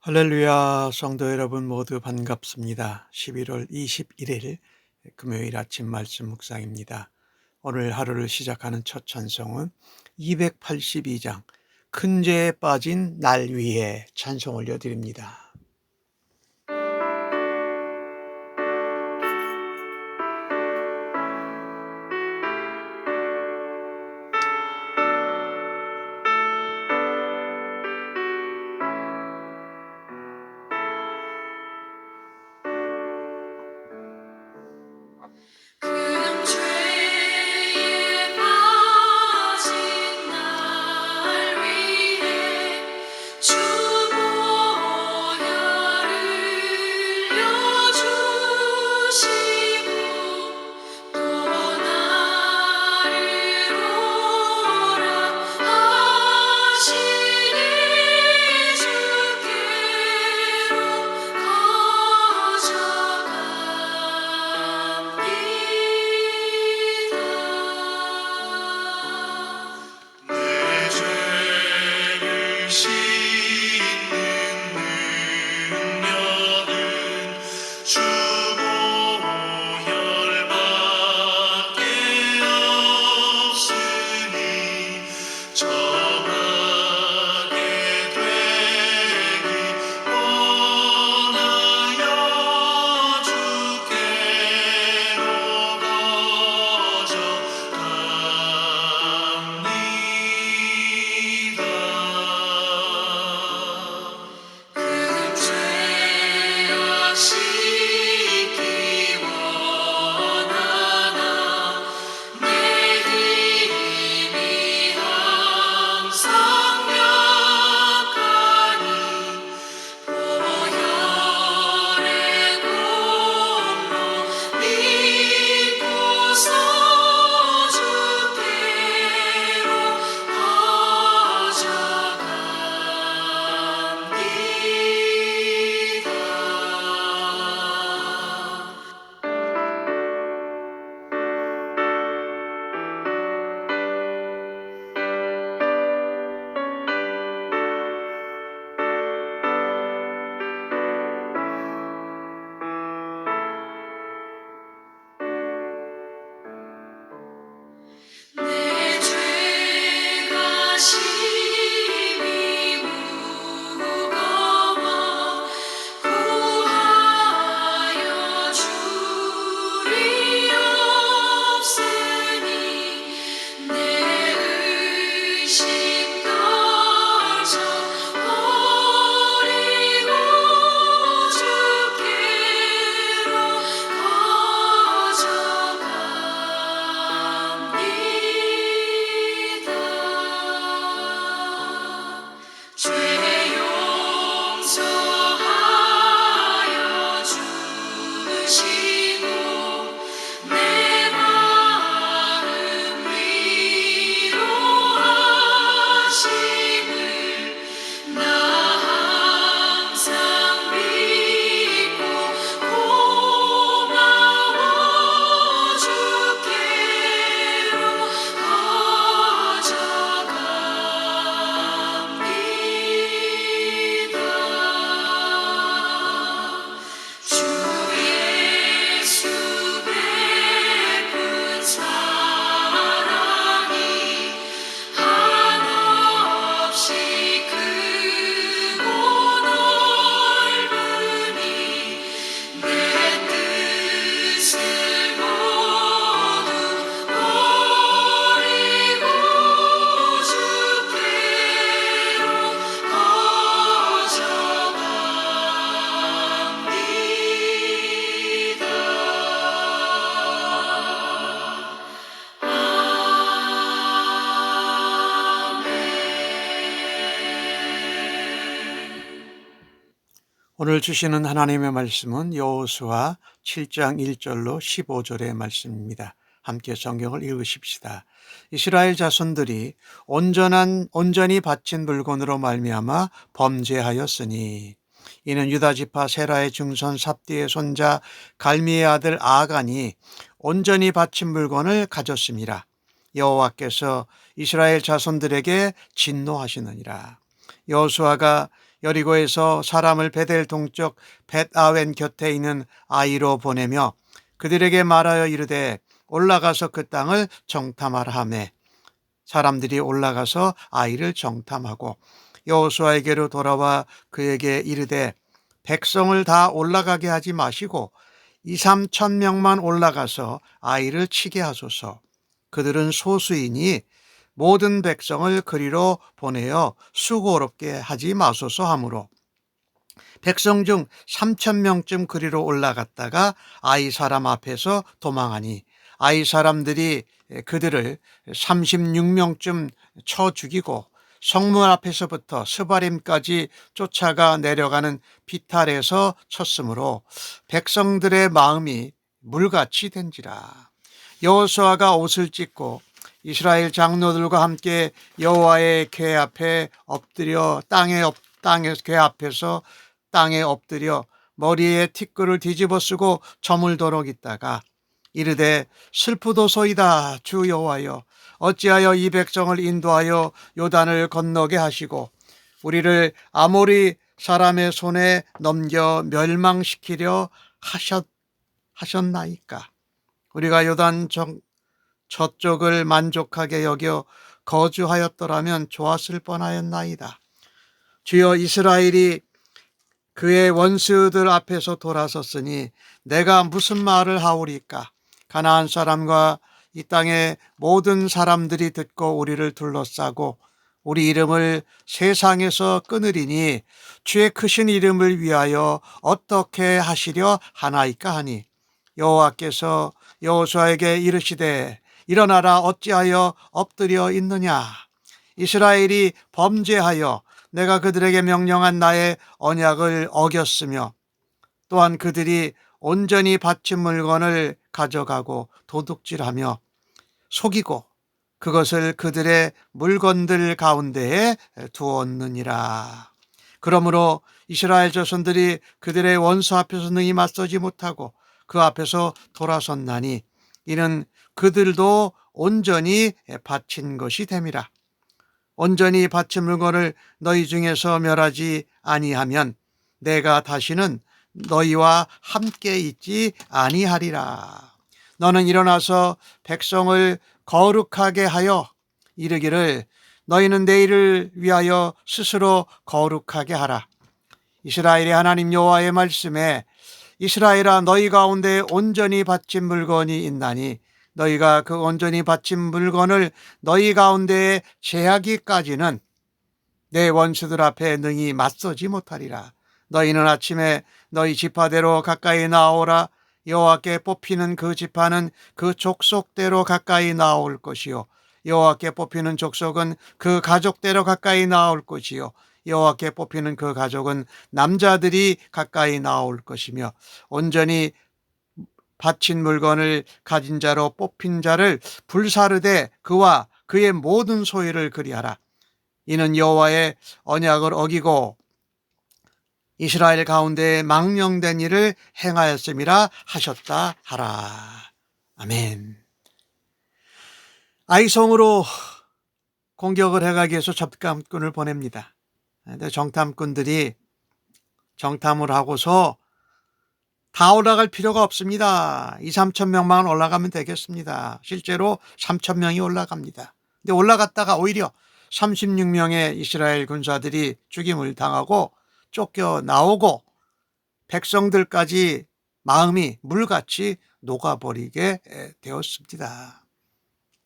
할렐루야, 성도 여러분 모두 반갑습니다. 11월 21일 금요일 아침 말씀 묵상입니다. 오늘 하루를 시작하는 첫 찬송은 282장 큰 죄에 빠진 날 위해 찬송 올려드립니다. 큰 죄에 빠진 날 위해 주 보혈을 흘려주시고 또 나를 오라 하시니 주께로 가져갑니다. 내 죄를 씻는 능력은 주 보혈밖에 없으니 정하게 되기 원하여 주께로 거져갑니다. 큰 죄악 씻기 원하나 내 힘이 항상 약하니 보혈의 공로 믿고서 주께로 가져갑니다. 내 죄가 심히 무거워 구하여 줄이 없으니 내 의식 떨쳐 버리고 주께로 가져갑니다. 죄 용서하여 주시고 내 마음 위로하심을 나 항상 믿고 고마워 주께로 가져갑니다. 주 예수 베푼 사랑이 한없이 크고 넓으니 내 뜻을 모두 버리고 주께로 거져갑니다. 오늘 주시는 하나님의 말씀은 여호수아 7장 1절로 15절의 말씀입니다. 함께 성경을 읽으십시다. 이스라엘 자손들이 온전히 바친 물건으로 말미암아 범죄하였으니 이는 유다 지파 세라의 증손 삽디의 손자 갈미의 아들 아간이 온전히 바친 물건을 가졌음이라. 여호와께서 이스라엘 자손들에게 진노하시느니라. 여호수아가 여리고에서 사람을 베델 동쪽 벳아웬 곁에 있는 아이로 보내며 그들에게 말하여 이르되 올라가서 그 땅을 정탐하라 하매 사람들이 올라가서 아이를 정탐하고 여호수아에게로 돌아와 그에게 이르되 백성을 다 올라가게 하지 마시고 2, 3천 명만 올라가서 아이를 치게 하소서. 그들은 소수이니 모든 백성을 그리로 보내어 수고롭게 하지 마소서 하므로 백성 중 3천 명쯤 그리로 올라갔다가 아이 사람 앞에서 도망하니 아이 사람들이 그들을 36명쯤 쳐 죽이고 성문 앞에서부터 스바림까지 쫓아가 내려가는 비탈에서 쳤으므로 백성들의 마음이 물같이 된지라. 여호수아가 옷을 찢고 이스라엘 장로들과 함께 여호와의 궤 앞에 엎드려 땅의 궤 앞에서 땅에 엎드려 머리에 티끌을 뒤집어 쓰고 저물도록 있다가 이르되 슬프도소이다 주 여호와여 어찌하여 이 백성을 인도하여 요단을 건너게 하시고 우리를 아모리 사람의 손에 넘겨 멸망시키려 하셨나이까. 우리가 요단 저쪽을 만족하게 여겨 거주하였더라면 좋았을 뻔하였나이다. 주여 이스라엘이 그의 원수들 앞에서 돌아섰으니 내가 무슨 말을 하오리까. 가나안 사람과 이 땅의 모든 사람들이 듣고 우리를 둘러싸고 우리 이름을 세상에서 끊으리니 주의 크신 이름을 위하여 어떻게 하시려 하나이까 하니 여호와께서 여호수아에게 이르시되 일어나라 어찌하여 엎드려 있느냐. 이스라엘이 범죄하여 내가 그들에게 명령한 나의 언약을 어겼으며 또한 그들이 온전히 바친 물건을 가져가고 도둑질하며 속이고 그것을 그들의 물건들 가운데에 두었느니라. 그러므로 이스라엘 자손들이 그들의 원수 앞에서 능히 맞서지 못하고 그 앞에서 돌아섰나니 이는 그들도 온전히 바친 것이 됨이라. 온전히 바친 물건을 너희 중에서 멸하지 아니하면 내가 다시는 너희와 함께 있지 아니하리라. 너는 일어나서 백성을 거룩하게 하여 이르기를 너희는 내일을 위하여 스스로 거룩하게 하라. 이스라엘의 하나님 여호와의 말씀에 이스라엘아 너희 가운데 온전히 바친 물건이 있나니 너희가 그 온전히 바친 물건을 너희 가운데에 제하기까지는 내 원수들 앞에 능히 맞서지 못하리라. 너희는 아침에 너희 지파대로 가까이 나오라. 여호와께 뽑히는 그 지파는 그 족속대로 가까이 나올 것이요 여호와께 뽑히는 족속은 그 가족대로 가까이 나올 것이요 여호와께 뽑히는 그 가족은 남자들이 가까이 나올 것이며 온전히 바친 물건을 가진 자로 뽑힌 자를 불사르되 그와 그의 모든 소유를 그리하라. 이는 여호와의 언약을 어기고 이스라엘 가운데 망령된 일을 행하였음이라 하셨다 하라. 아멘. 아이성으로 공격을 해가기 위해서 잡담꾼을 보냅니다. 근데 정탐꾼들이 정탐을 하고서 다 올라갈 필요가 없습니다. 2, 3천 명만 올라가면 되겠습니다. 실제로 3천 명이 올라갑니다. 근데 올라갔다가 오히려 36명의 이스라엘 군사들이 죽임을 당하고 쫓겨 나오고 백성들까지 마음이 물같이 녹아버리게 되었습니다.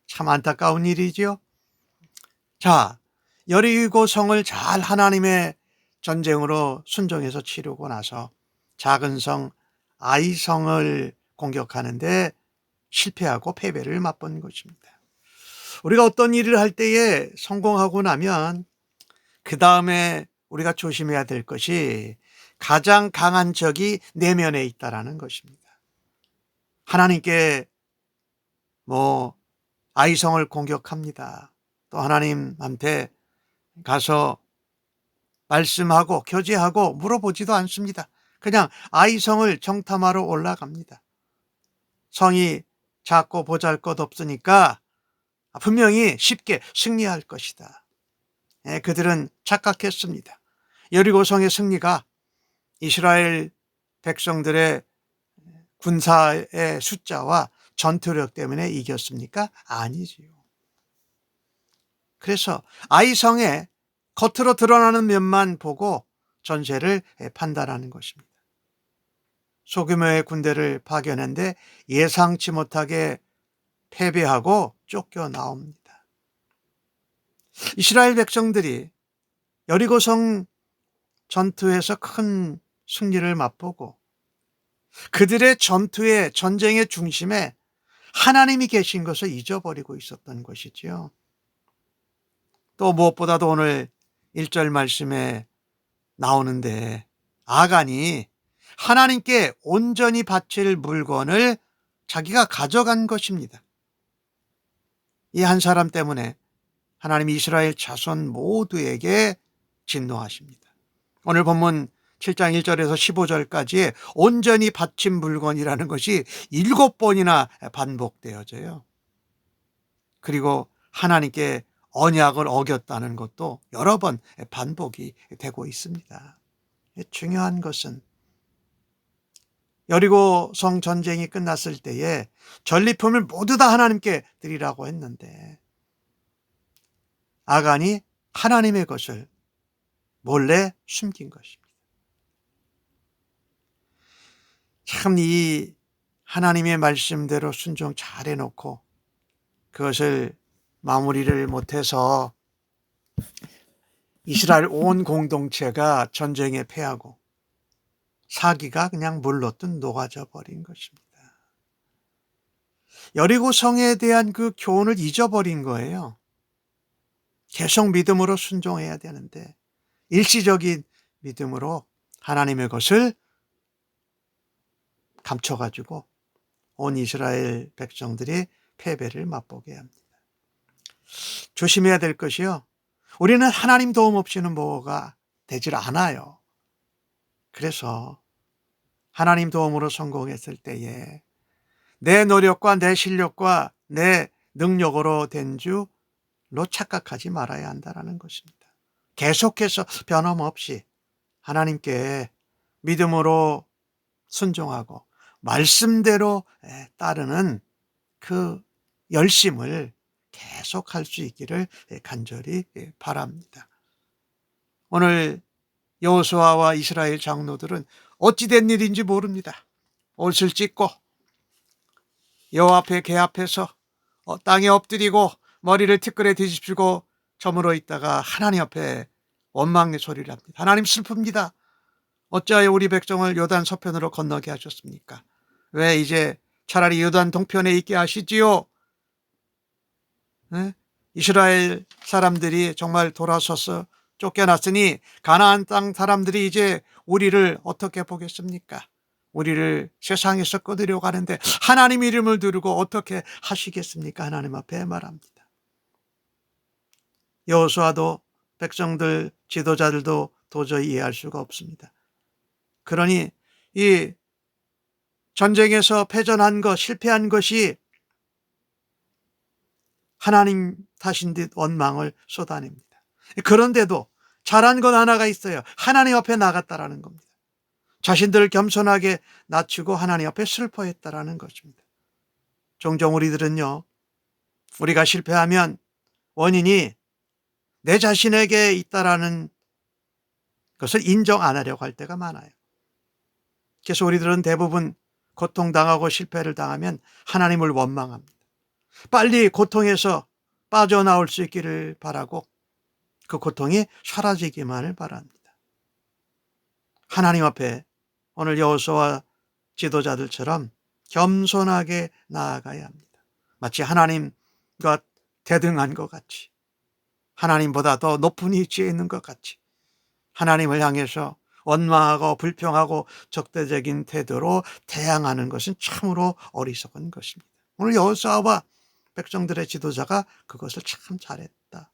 참 안타까운 일이죠. 자, 여리고 성을 잘 하나님의 전쟁으로 순종해서 치르고 나서 작은 성 아이성을 공격하는데 실패하고 패배를 맛본 것입니다. 우리가 어떤 일을 할 때에 성공하고 나면 그 다음에 우리가 조심해야 될 것이 가장 강한 적이 내면에 있다라는 것입니다. 하나님께 아이성을 공격합니다. 또 하나님한테 가서 말씀하고 교제하고 물어보지도 않습니다. 그냥 아이성을 정탐하러 올라갑니다. 성이 작고 보잘것없으니까 분명히 쉽게 승리할 것이다. 그들은 착각했습니다. 여리고성의 승리가 이스라엘 백성들의 군사의 숫자와 전투력 때문에 이겼습니까? 아니지요. 그래서 아이성의 겉으로 드러나는 면만 보고 전세를 판단하는 것입니다. 소규모의 군대를 파견했는데 예상치 못하게 패배하고 쫓겨나옵니다. 이스라엘 백성들이 여리고성 전투에서 큰 승리를 맛보고 그들의 전쟁의 중심에 하나님이 계신 것을 잊어버리고 있었던 것이지요. 또 무엇보다도 오늘 1절 말씀에 나오는데 아간이 하나님께 온전히 바칠 물건을 자기가 가져간 것입니다. 이 한 사람 때문에 하나님이 이스라엘 자손 모두에게 진노하십니다. 오늘 본문 7장 1절에서 15절까지 온전히 바친 물건이라는 것이 7번이나 반복되어져요. 그리고 하나님께 언약을 어겼다는 것도 여러 번 반복이 되고 있습니다. 중요한 것은 여리고성 전쟁이 끝났을 때에 전리품을 모두 다 하나님께 드리라고 했는데 아간이 하나님의 것을 몰래 숨긴 것입니다. 참 이 하나님의 말씀대로 순종 잘 해놓고 그것을 마무리를 못해서 이스라엘 온 공동체가 전쟁에 패하고 사기가 그냥 물렀듯 녹아져 버린 것입니다. 여리고성에 대한 그 교훈을 잊어버린 거예요. 계속 믿음으로 순종해야 되는데 일시적인 믿음으로 하나님의 것을 감춰가지고 온 이스라엘 백성들이 패배를 맛보게 합니다. 조심해야 될 것이요. 우리는 하나님 도움 없이는 뭐가 되질 않아요. 그래서 하나님 도움으로 성공했을 때에 내 노력과 내 실력과 내 능력으로 된 줄로 착각하지 말아야 한다는 것입니다. 계속해서 변함없이 하나님께 믿음으로 순종하고 말씀대로 따르는 그 열심을 계속할 수 있기를 간절히 바랍니다. 오늘 여호수아와 이스라엘 장로들은 어찌된 일인지 모릅니다. 옷을 찢고 여호와 앞에 개 앞에서 땅에 엎드리고 머리를 티끌에 뒤집히고 저물어 있다가 하나님 앞에 원망의 소리를 합니다. 하나님 슬픕니다. 어찌하여 우리 백성을 요단 서편으로 건너게 하셨습니까? 왜 이제 차라리 요단 동편에 있게 하시지요? 네? 이스라엘 사람들이 정말 돌아서서 쫓겨났으니 가나안 땅 사람들이 이제 우리를 어떻게 보겠습니까? 우리를 세상에서 꺼내려 가는데 하나님 이름을 두르고 어떻게 하시겠습니까? 하나님 앞에 말합니다. 여호수아도 백성들 지도자들도 도저히 이해할 수가 없습니다. 그러니 이 전쟁에서 패전한 것, 실패한 것이 하나님 탓인 듯 원망을 쏟아냅니다. 그런데도 잘한 것 하나가 있어요. 하나님 앞에 나갔다라는 겁니다. 자신들을 겸손하게 낮추고 하나님 앞에 슬퍼했다라는 것입니다. 종종 우리들은요, 우리가 실패하면 원인이 내 자신에게 있다라는 것을 인정 안 하려고 할 때가 많아요. 그래서 우리들은 대부분 고통당하고 실패를 당하면 하나님을 원망합니다. 빨리 고통에서 빠져나올 수 있기를 바라고 그 고통이 사라지기만을 바랍니다. 하나님 앞에 오늘 여호수아 지도자들처럼 겸손하게 나아가야 합니다. 마치 하나님과 대등한 것 같이, 하나님보다 더 높은 위치에 있는 것 같이 하나님을 향해서 원망하고 불평하고 적대적인 태도로 대항하는 것은 참으로 어리석은 것입니다. 오늘 여호수아와 백성들의 지도자가 그것을 참 잘했다.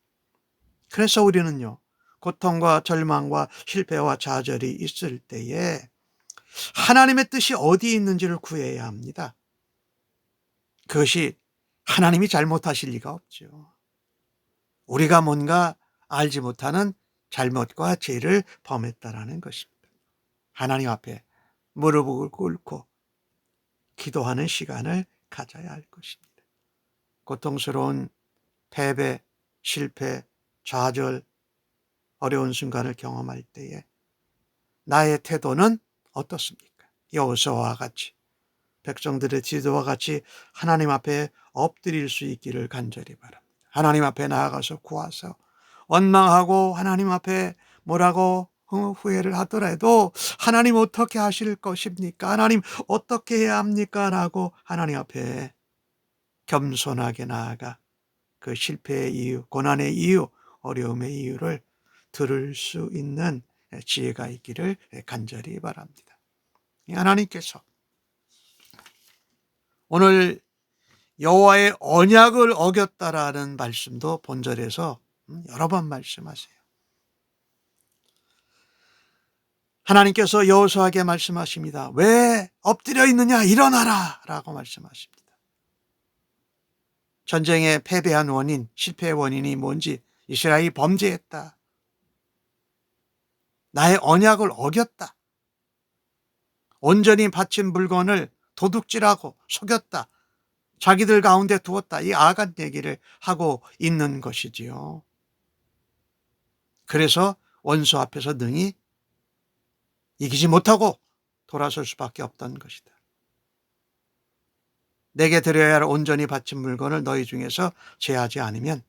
그래서 우리는요, 고통과 절망과 실패와 좌절이 있을 때에 하나님의 뜻이 어디 있는지를 구해야 합니다. 그것이 하나님이 잘못하실 리가 없죠. 우리가 뭔가 알지 못하는 잘못과 죄를 범했다라는 것입니다. 하나님 앞에 무릎을 꿇고 기도하는 시간을 가져야 할 것입니다. 고통스러운 패배, 실패, 좌절, 어려운 순간을 경험할 때에 나의 태도는 어떻습니까? 여호수아와 같이, 백성들의 지도와 같이 하나님 앞에 엎드릴 수 있기를 간절히 바랍니다. 하나님 앞에 나아가서 구하서 원망하고 하나님 앞에 뭐라고 후회를 하더라도 하나님 어떻게 하실 것입니까? 하나님 어떻게 해야 합니까? 라고 하나님 앞에 겸손하게 나아가 그 실패의 이유, 고난의 이유, 어려움의 이유를 들을 수 있는 지혜가 있기를 간절히 바랍니다. 하나님께서 오늘 여호와의 언약을 어겼다라는 말씀도 본절에서 여러 번 말씀하세요. 하나님께서 여호수아에게 말씀하십니다. 왜 엎드려 있느냐? 일어나라! 라고 말씀하십니다. 전쟁에 패배한 원인, 실패의 원인이 뭔지, 이스라엘이 범죄했다. 나의 언약을 어겼다. 온전히 바친 물건을 도둑질하고 속였다. 자기들 가운데 두었다. 이 악한 얘기를 하고 있는 것이지요. 그래서 원수 앞에서 능히 이기지 못하고 돌아설 수밖에 없던 것이다. 내게 드려야 할 온전히 바친 물건을 너희 중에서 제하지 않으면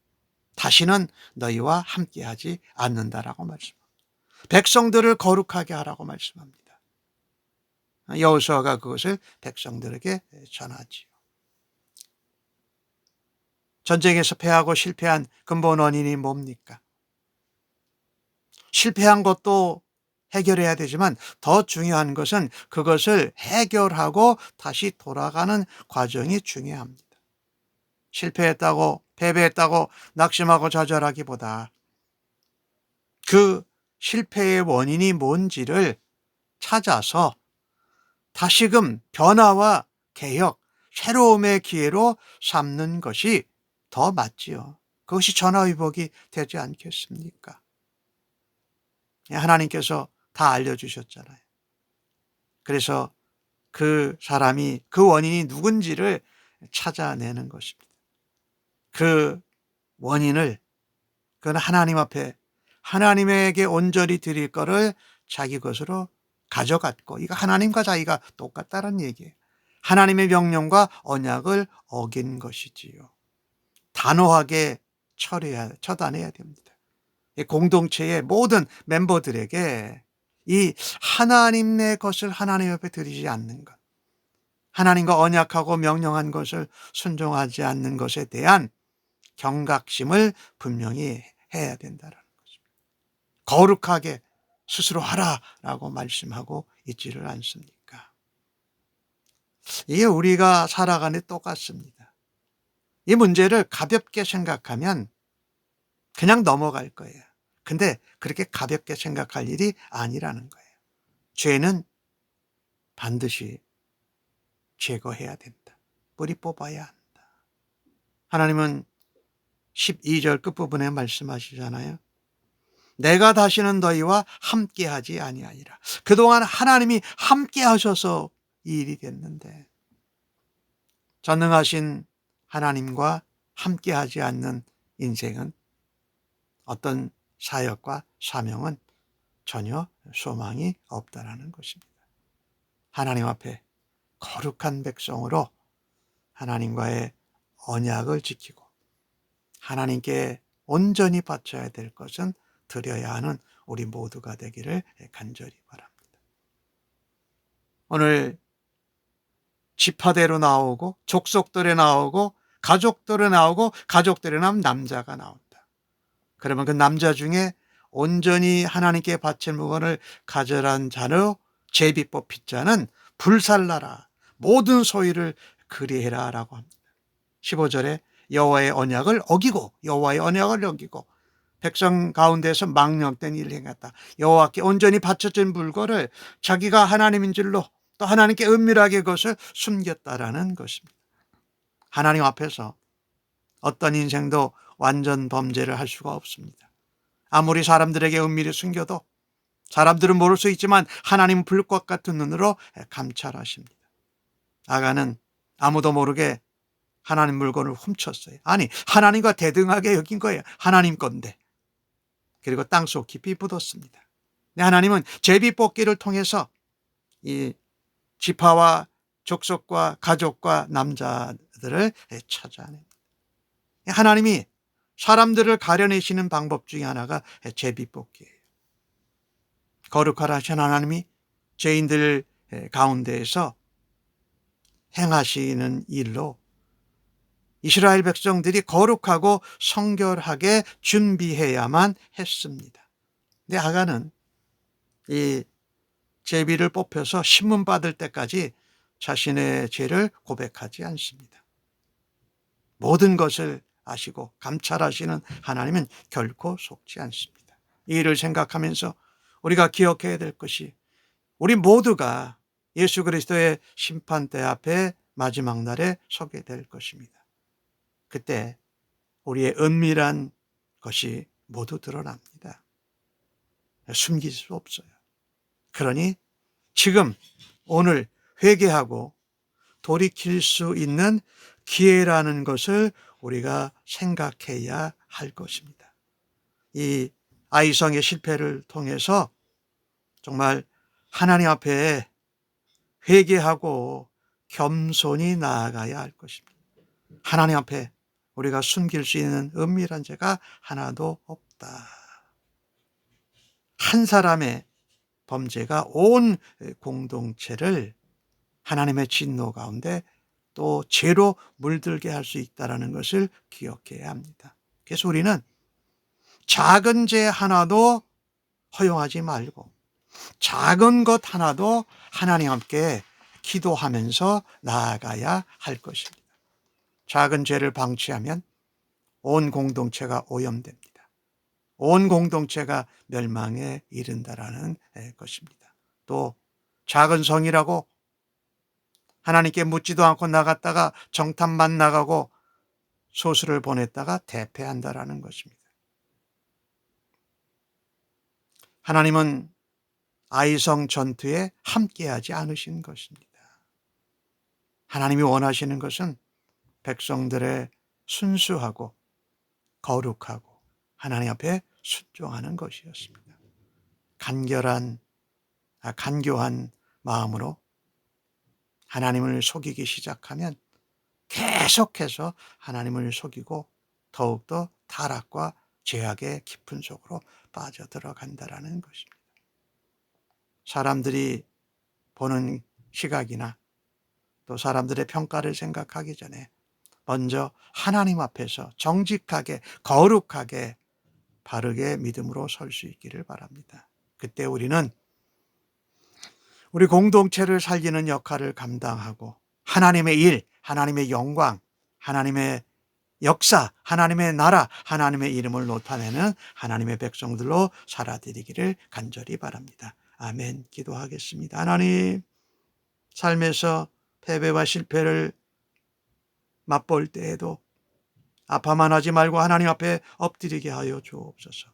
다시는 너희와 함께하지 않는다라고 말씀합니다. 백성들을 거룩하게 하라고 말씀합니다. 여호수아가 그것을 백성들에게 전하지요. 전쟁에서 패하고 실패한 근본 원인이 뭡니까? 실패한 것도 해결해야 되지만 더 중요한 것은 그것을 해결하고 다시 돌아가는 과정이 중요합니다. 실패했다고 패배했다고 낙심하고 좌절하기보다 그 실패의 원인이 뭔지를 찾아서 다시금 변화와 개혁, 새로움의 기회로 삼는 것이 더 맞지요. 그것이 전화위복이 되지 않겠습니까? 하나님께서 다 알려주셨잖아요. 그래서 그 사람이 그 원인이 누군지를 찾아내는 것입니다. 그 원인을 그건 하나님 앞에 하나님에게 온전히 드릴 거를 자기 것으로 가져갔고 이거 하나님과 자기가 똑같다는 얘기예요. 하나님의 명령과 언약을 어긴 것이지요. 단호하게 처단해야 됩니다. 공동체의 모든 멤버들에게 이 하나님의 것을 하나님 앞에 드리지 않는 것, 하나님과 언약하고 명령한 것을 순종하지 않는 것에 대한 경각심을 분명히 해야 된다는 것입니다. 거룩하게 스스로 하라라고 말씀하고 있지를 않습니까? 이게 우리가 살아가는 데 똑같습니다. 이 문제를 가볍게 생각하면 그냥 넘어갈 거예요. 근데 그렇게 가볍게 생각할 일이 아니라는 거예요. 죄는 반드시 제거해야 된다. 뿌리 뽑아야 한다. 하나님은 12절 끝부분에 말씀하시잖아요. 내가 다시는 너희와 함께하지 아니하리라. 그동안 하나님이 함께하셔서 이 일이 됐는데 전능하신 하나님과 함께하지 않는 인생은 어떤 사역과 사명은 전혀 소망이 없다라는 것입니다. 하나님 앞에 거룩한 백성으로 하나님과의 언약을 지키고 하나님께 온전히 바쳐야 될 것은 드려야 하는 우리 모두가 되기를 간절히 바랍니다. 오늘 지파대로 나오고 족속들에 나오고 가족들에 나오고 가족들에 나오면 남자가 나온다. 그러면 그 남자 중에 온전히 하나님께 바칠 물건을 가져란 자로 제비법 빗자는 불살라라. 모든 소유를 그리해라 라고 합니다. 15절에 여호와의 언약을 어기고 백성 가운데서 망령된 일을 행했다. 여호와께 온전히 바쳐진 물건을 자기가 하나님인 줄로 또 하나님께 은밀하게 그것을 숨겼다라는 것입니다. 하나님 앞에서 어떤 인생도 완전 범죄를 할 수가 없습니다. 아무리 사람들에게 은밀히 숨겨도 사람들은 모를 수 있지만 하나님은 불꽃 같은 눈으로 감찰하십니다. 아간은 아무도 모르게 하나님 물건을 훔쳤어요. 아니, 하나님과 대등하게 여긴 거예요. 하나님 건데. 그리고 땅속 깊이 묻었습니다. 하나님은 제비뽑기를 통해서 이 지파와 족속과 가족과 남자들을 찾아냅니다. 하나님이 사람들을 가려내시는 방법 중에 하나가 제비뽑기예요. 거룩하신 하나님이 죄인들 가운데에서 행하시는 일로 이스라엘 백성들이 거룩하고 성결하게 준비해야만 했습니다. 근데 아간은 이 제비를 뽑혀서 신문 받을 때까지 자신의 죄를 고백하지 않습니다. 모든 것을 아시고 감찰하시는 하나님은 결코 속지 않습니다. 이 일을 생각하면서 우리가 기억해야 될 것이, 우리 모두가 예수 그리스도의 심판대 앞에 마지막 날에 서게 될 것입니다. 그때 우리의 은밀한 것이 모두 드러납니다. 숨길 수 없어요. 그러니 지금 오늘 회개하고 돌이킬 수 있는 기회라는 것을 우리가 생각해야 할 것입니다. 이 아이성의 실패를 통해서 정말 하나님 앞에 회개하고 겸손히 나아가야 할 것입니다. 하나님 앞에 우리가 숨길 수 있는 은밀한 죄가 하나도 없다. 한 사람의 범죄가 온 공동체를 하나님의 진노 가운데 또 죄로 물들게 할 수 있다는 것을 기억해야 합니다. 그래서 우리는 작은 죄 하나도 허용하지 말고 작은 것 하나도 하나님 함께 기도하면서 나아가야 할 것입니다. 작은 죄를 방치하면 온 공동체가 오염됩니다. 온 공동체가 멸망에 이른다라는 것입니다. 또 작은 성이라고 하나님께 묻지도 않고 나갔다가 정탐만 나가고 소수를 보냈다가 대패한다라는 것입니다. 하나님은 아이성 전투에 함께하지 않으신 것입니다. 하나님이 원하시는 것은 백성들의 순수하고 거룩하고 하나님 앞에 순종하는 것이었습니다. 간교한 마음으로 하나님을 속이기 시작하면 계속해서 하나님을 속이고 더욱더 타락과 죄악의 깊은 속으로 빠져들어간다라는 것입니다. 사람들이 보는 시각이나 또 사람들의 평가를 생각하기 전에 먼저 하나님 앞에서 정직하게 거룩하게 바르게 믿음으로 설 수 있기를 바랍니다. 그때 우리는 우리 공동체를 살리는 역할을 감당하고 하나님의 일, 하나님의 영광, 하나님의 역사, 하나님의 나라, 하나님의 이름을 나타내는 하나님의 백성들로 살아드리기를 간절히 바랍니다. 아멘. 기도하겠습니다. 하나님, 삶에서 패배와 실패를 맛볼 때에도 아파만 하지 말고 하나님 앞에 엎드리게 하여 주옵소서.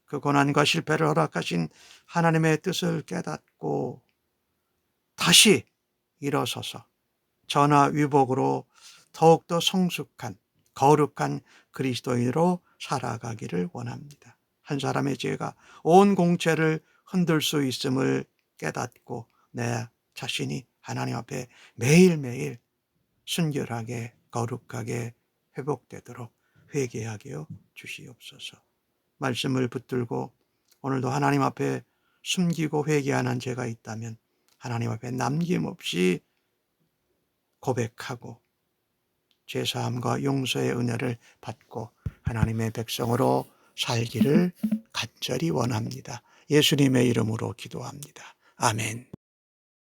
그 고난과 실패를 허락하신 하나님의 뜻을 깨닫고 다시 일어서서 전화위복으로 더욱더 성숙한 거룩한 그리스도인으로 살아가기를 원합니다. 한 사람의 죄가 온 공체를 흔들 수 있음을 깨닫고 내 자신이 하나님 앞에 매일매일 순결하게 거룩하게 회복되도록 회개하게 하여 주시옵소서. 말씀을 붙들고 오늘도 하나님 앞에 숨기고 회개하는 죄가 있다면 하나님 앞에 남김없이 고백하고 죄사함과 용서의 은혜를 받고 하나님의 백성으로 살기를 간절히 원합니다. 예수님의 이름으로 기도합니다. 아멘.